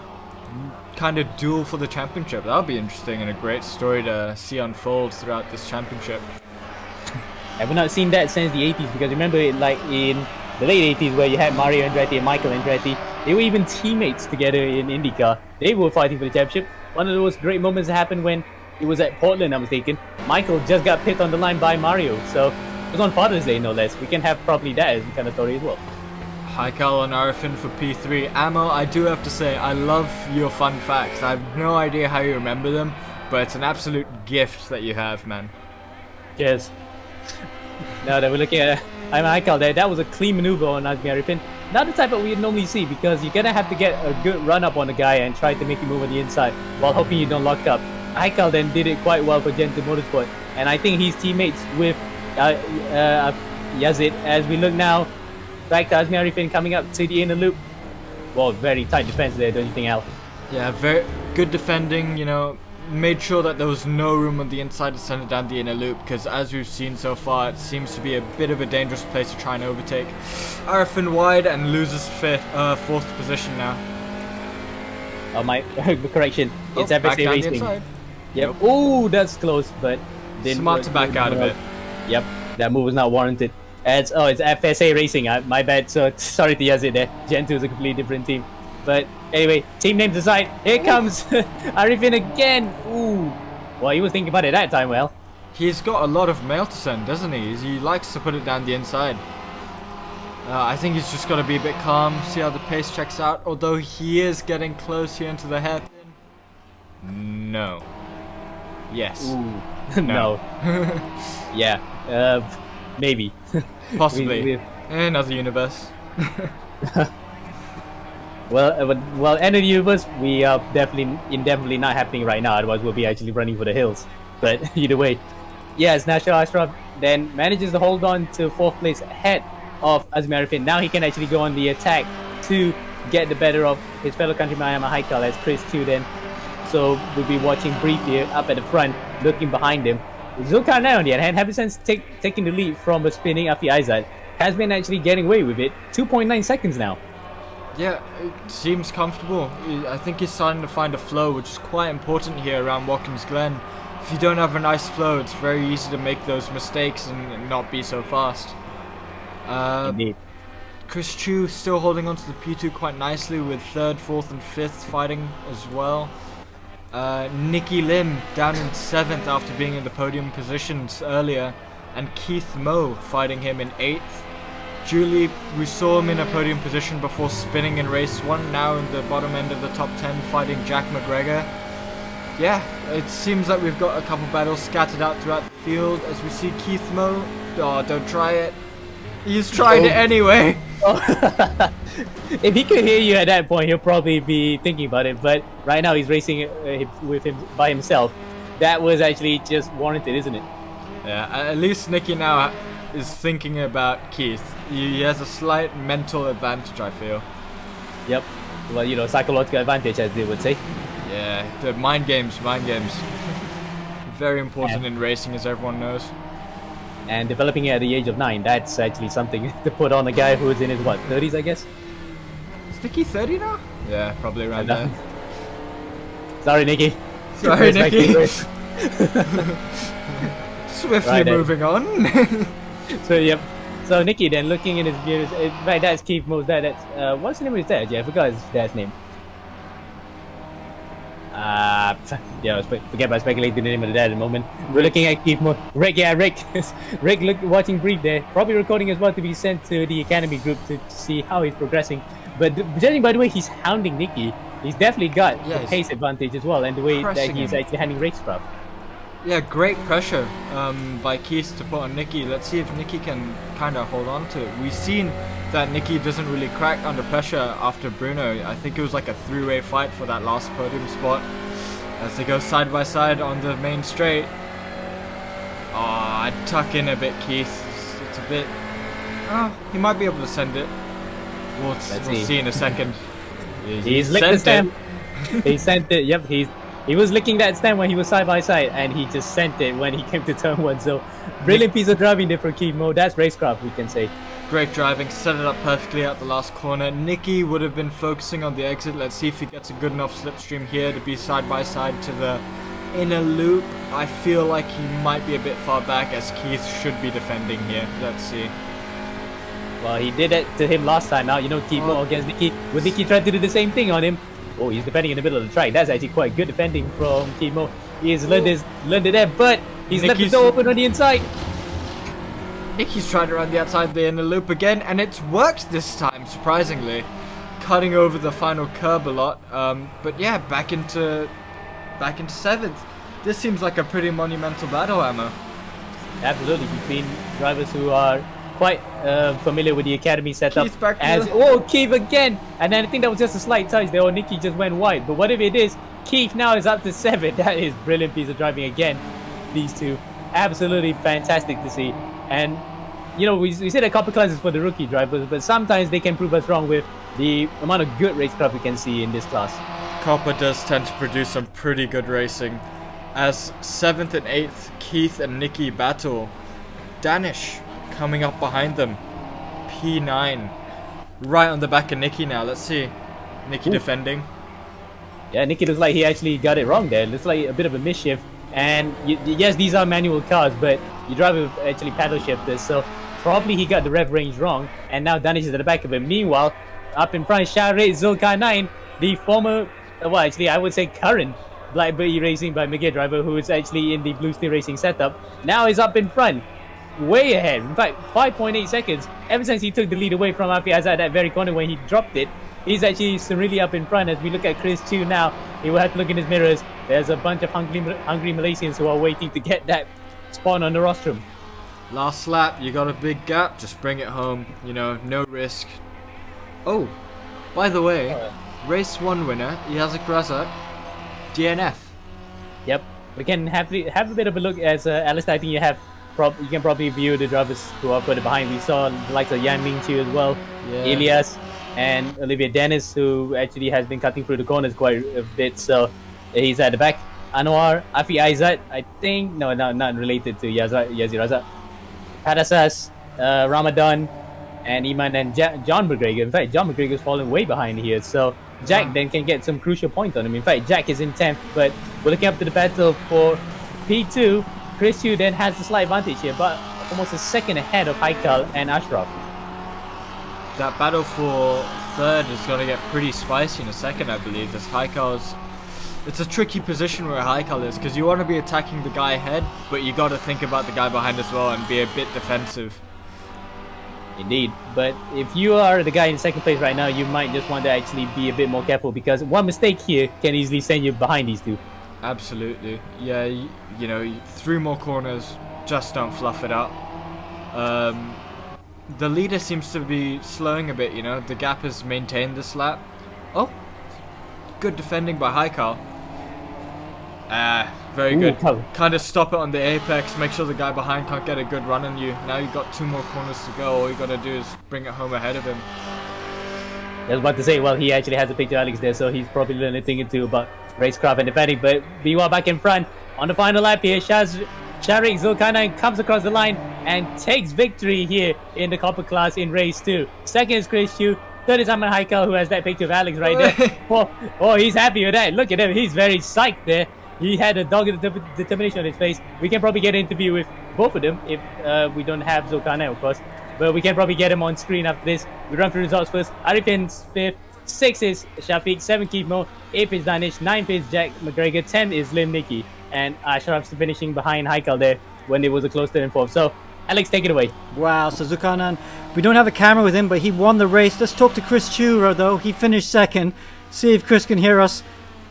kind of duel for the championship. That would be interesting and a great story to see unfold throughout this championship. I've not seen that since the 80s because remember, like in the late 80s where you had Mario Andretti and Michael Andretti, they were even teammates together in IndyCar. They were fighting for the championship. One of those great moments happened when it was at Portland, I'm mistaken. Michael just got picked on the line by Mario, so it was on Father's Day, no less. We can have probably that as kind of story as well. Haikal and Arifin for P3. Ammo, I do have to say, I love your fun facts. I have no idea how you remember them, but it's an absolute gift that you have, man. Cheers. Now that we're looking at Aiman Haikal there, that was a clean maneuver on Azmi Arifin. Not the type that we'd normally see because you're gonna have to get a good run up on the guy and try to make him move on the inside while hoping you don't lock up. Haikal then did it quite well for Gen2 Motorsport, and I think he's teammates with Yazid. As we look now, back to Azmi Arifin coming up to the inner loop. Well, very tight defense there, don't you think, Al? Yeah, very good defending, you know, made sure that there was no room on the inside to send it down the inner loop, because as we've seen so far, it seems to be a bit of a dangerous place to try and overtake. Arifin wide and loses 4th position now. Oh, my correction, it's FSA Racing. Yep. Nope. Oh, that's close, but smart to back out of it. Yep, that move was not warranted. It's FSA Racing. My bad. So sorry to Yazid there. Gen2 is a completely different team. But anyway, team names aside, here comes Arifin again. Ooh. Well, he was thinking about it that time. Well, he's got a lot of mail to send, doesn't he? He likes to put it down the inside. I think he's just got to be a bit calm, see how the pace checks out. Although he is getting close here into the hairpin. No. Yes. Ooh. No. Yeah. Maybe. Possibly. In another universe. Well, end of the universe, we are definitely not happening right now. Otherwise, we'll be actually running for the hills. But either way, yes, National Ashraf then manages to hold on to 4th place ahead of Azmi Arifin. Now he can actually go on the attack to get the better of his fellow countryman Aiman Haikal as Chris 2 then. So we'll be watching brief here up at the front, looking behind him. Zulqarnain on the other hand, ever since taking the lead from a spinning Afi Aizad, has been actually getting away with it. 2.9 seconds now. Yeah, it seems comfortable. I think he's starting to find a flow, which is quite important here around Watkins Glen. If you don't have a nice flow, it's very easy to make those mistakes and not be so fast. Indeed. Chris Chu still holding on to the P2 quite nicely with 3rd, 4th and 5th fighting as well. Nicky Lim down in 7th after being in the podium positions earlier, and Keith Moe fighting him in 8th. Julie, we saw him in a podium position before spinning in race 1, now in the bottom end of the top 10 fighting Jack McGregor. Yeah, it seems like we've got a couple battles scattered out throughout the field as we see Keith Moe. Oh, don't try it. He's tried it anyway. If he could hear you at that point, he'll probably be thinking about it. But right now, he's racing with him by himself. That was actually just warranted, isn't it? Yeah, at least Nicky now is thinking about Keith. He has a slight mental advantage, I feel. Yep. Well, you know, psychological advantage, as they would say. Yeah, the mind games. Very important in racing, as everyone knows. And developing at the age of 9, that's actually something to put on a guy who's in his, what, 30s, I guess? Is Nicky 30 now? Yeah, probably around there. Sorry, Nicky. Sorry, Respect Nicky. the race. Swiftly Right, moving on. So yep. So Nicky then looking in his views, right? That's Keith Mo's dad. That's what's the name of his dad? Yeah, I forgot his dad's name. Yeah, forget about speculating the name of the dad in a moment. We're looking at Keith Mo. Rick, yeah, Rick. Rick watching brief there. Probably recording as well to be sent to the academy group to see how he's progressing. But judging by the way he's hounding Nicky, he's definitely got the pace advantage as well, and the way that he's actually handling racecraft. Yeah, great pressure by Keith to put on Nicky. Let's see if Nicky can kind of hold on to it. We've seen that Nicky doesn't really crack under pressure after Bruno. I think it was like a three-way fight for that last podium spot as they go side by side on the main straight. Oh, I'd tuck in a bit, Keith. It's a bit... Oh, he might be able to send it. We'll see in a second. He's licked the stem. He sent it. Yep, he was licking that stem when he was side by side, and he just sent it when he came to turn one. So, brilliant piece of driving there for Keith Mo. That's racecraft, we can say. Great driving, set it up perfectly at the last corner. Nicky would have been focusing on the exit. Let's see if he gets a good enough slipstream here to be side by side to the inner loop. I feel like he might be a bit far back as Keith should be defending here. Let's see. Well, he did it to him last time out. You know, Keith Mo against Nicky. Would Nicky try to do the same thing on him? Oh, he's defending in the middle of the track. That's actually quite good defending from Keith Mo. He's learned it there, but he's left the door open on the inside. Nicky's trying to run the outside the inner loop again, and it's worked this time, surprisingly. Cutting over the final curb a lot. But yeah, back into 7th. This seems like a pretty monumental battle, Emma. Absolutely, between drivers who are quite familiar with the academy setup. Keith back Keith again, and then I think that was just a slight touch there, or Nicky just went wide. But whatever it is, Keith now is up to 7th. That is brilliant piece of driving again. These two, absolutely fantastic to see. And you know, we said a couple classes for the rookie drivers, but sometimes they can prove us wrong with the amount of good racecraft we can see in this class. Copper does tend to produce some pretty good racing. As 7th and 8th, Keith and Nicky battle. Danish coming up behind them. P9. Right on the back of Nicky now. Let's see. Nicky defending. Yeah, Nicky looks like he actually got it wrong there. Looks like a bit of a misshift. And yes, these are manual cars, but you drive with actually paddle shifters, so probably he got the rev range wrong, and now Danish is at the back of him. Meanwhile, up in front, Sharique Zulqarnain, the former, well, actually, I would say current Blackbird eRacing by Miguel driver, who is actually in the Blue Steel Racing setup, now is up in front, way ahead. In fact, 5.8 seconds. Ever since he took the lead away from Abdul Yazid at that very corner when he dropped it, he's actually really up in front. As we look at Chris 2 now, he will have to look in his mirrors. There's a bunch of hungry Malaysians who are waiting to get that spot on the rostrum. Last lap, you got a big gap, just bring it home, you know, no risk. Oh, by the way, race 1 winner, Yazid Razak, DNF. Yep, we can have a bit of a look as Alistair. I think you can probably view the drivers who are further behind. We saw the likes of Yan Mingqiu as well, Elias, and Olivier Dennis, who actually has been cutting through the corners quite a bit, so he's at the back. Anwar, Afi Aizat, I think, no, not related to Yazid Razak. Padasas, Ramadan, and Aiman and John McGregor. In fact, John McGregor's fallen way behind here, so Jack then can get some crucial points on him. In fact, Jack is in 10th, but we're looking up to the battle for P2. Chris 2 then has the slight advantage here, but almost a second ahead of Haikal and Ashraf. That battle for 3rd is going to get pretty spicy in a second, I believe, as Haikal's... It's a tricky position where Haikal is, because you want to be attacking the guy ahead, but you got to think about the guy behind as well and be a bit defensive. Indeed, but if you are the guy in 2nd place right now, you might just want to actually be a bit more careful, because one mistake here can easily send you behind these two. Absolutely. Yeah, you know, 3 more corners, just don't fluff it up. The leader seems to be slowing a bit, you know, the gap is maintained this lap. Oh, good defending by Haikal. Very good. Kind of stop it on the apex, make sure the guy behind can't get a good run on you. Now you've got 2 more corners to go, all you got to do is bring it home ahead of him. I was about to say, well, he actually has a picture of Alex there, so he's probably learned a thing or two about racecraft and defending, but meanwhile back in front, on the final lap here, Sharique Zulqarnain comes across the line and takes victory here in the copper class in race 2. 2nd is Chris Chu, That is Aiman Haikal who has that picture of Alex right there. Oh, he's happy with that. Look at him. He's very psyched there. He had a dogged determination on his face. We can probably get an interview with both of them if we don't have Zulqarnain, of course. But we can probably get him on screen after this. We run through results first. Arifin's 5th. 6 is Shafique. 7 Keith Mo. 8th is Danish. 9th is Jack McGregor. 10th is Lim Nicky. And Ashraf's finishing behind Haikal there when it was a close 3rd and 4th. So, Alex, take it away. Wow, so Zulqarnain, we don't have a camera with him, but he won the race. Let's talk to Chris Chura, though. He finished 2nd. See if Chris can hear us.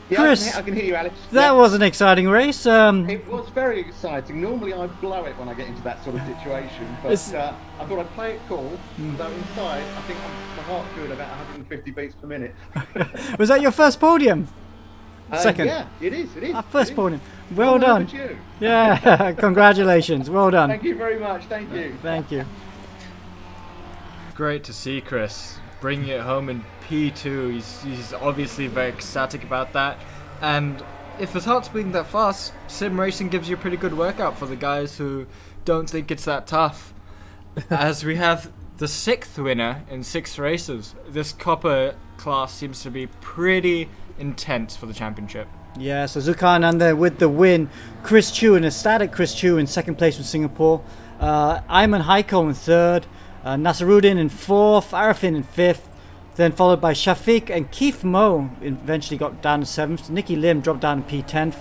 Yeah, Chris, I can hear you, Alex. that was an exciting race. It was very exciting. Normally I blow it when I get into that sort of situation, but I thought I'd play it cool. Though inside, I think my heart's doing about 150 beats per minute. Was that your first podium? 2nd? Yeah, it is. Our first podium. Well done. Overdue. Yeah, congratulations. Well done. Thank you very much. Thank you. Thank you. Great to see Chris bringing it home in P2. He's obviously very ecstatic about that. And if his heart's beating that fast, sim racing gives you a pretty good workout for the guys who don't think it's that tough. As we have the 6th winner in 6 races. This copper class seems to be pretty intense for the championship. Yeah, so Zulqarnain there with the win. Chris Chu, an ecstatic Chris Chu in 2nd place from Singapore. Aiman Haikal in 3rd. Nasaruddin in 4th. Arifin in 5th. Then followed by Shafique and Keith Mo eventually got down to 7th. Nicky Lim dropped down to P10th.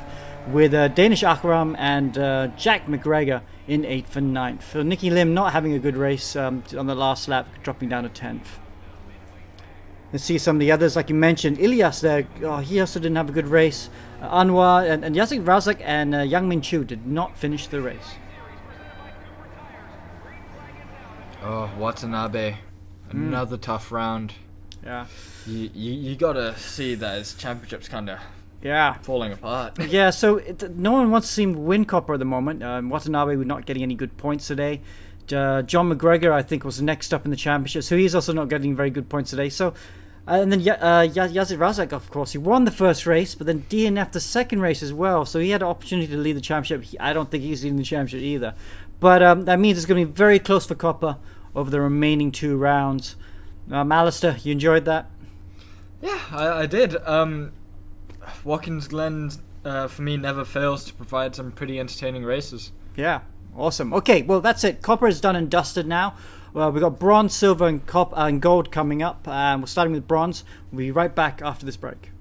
With Danish Akram and Jack McGregor in 8th and 9th. So Nicky Lim not having a good race on the last lap, dropping down to 10th. Let's see some of the others, like you mentioned. Ilyas there, he also didn't have a good race. Anwar and Yazid Razak and Yang Min Chu did not finish the race. Oh, Watanabe. Another tough round. Yeah. You gotta see that his championship's kind of falling apart. Yeah, so no one wants to see him win copper at the moment. Watanabe was not getting any good points today. John McGregor, I think, was next up in the championship, so he's also not getting very good points today. So, and then Yazid Razak, of course, he won the first race, but then DNF'd the 2nd race as well. So he had an opportunity to lead the championship. I don't think he's leading the championship either. But that means it's going to be very close for copper over the remaining 2 rounds. Alistair, you enjoyed that? Yeah, I did. Watkins Glen, for me, never fails to provide some pretty entertaining races. Yeah, awesome. Okay, well, that's it. Copper is done and dusted now. We've got bronze, silver, and gold coming up. We're starting with bronze. We'll be right back after this break.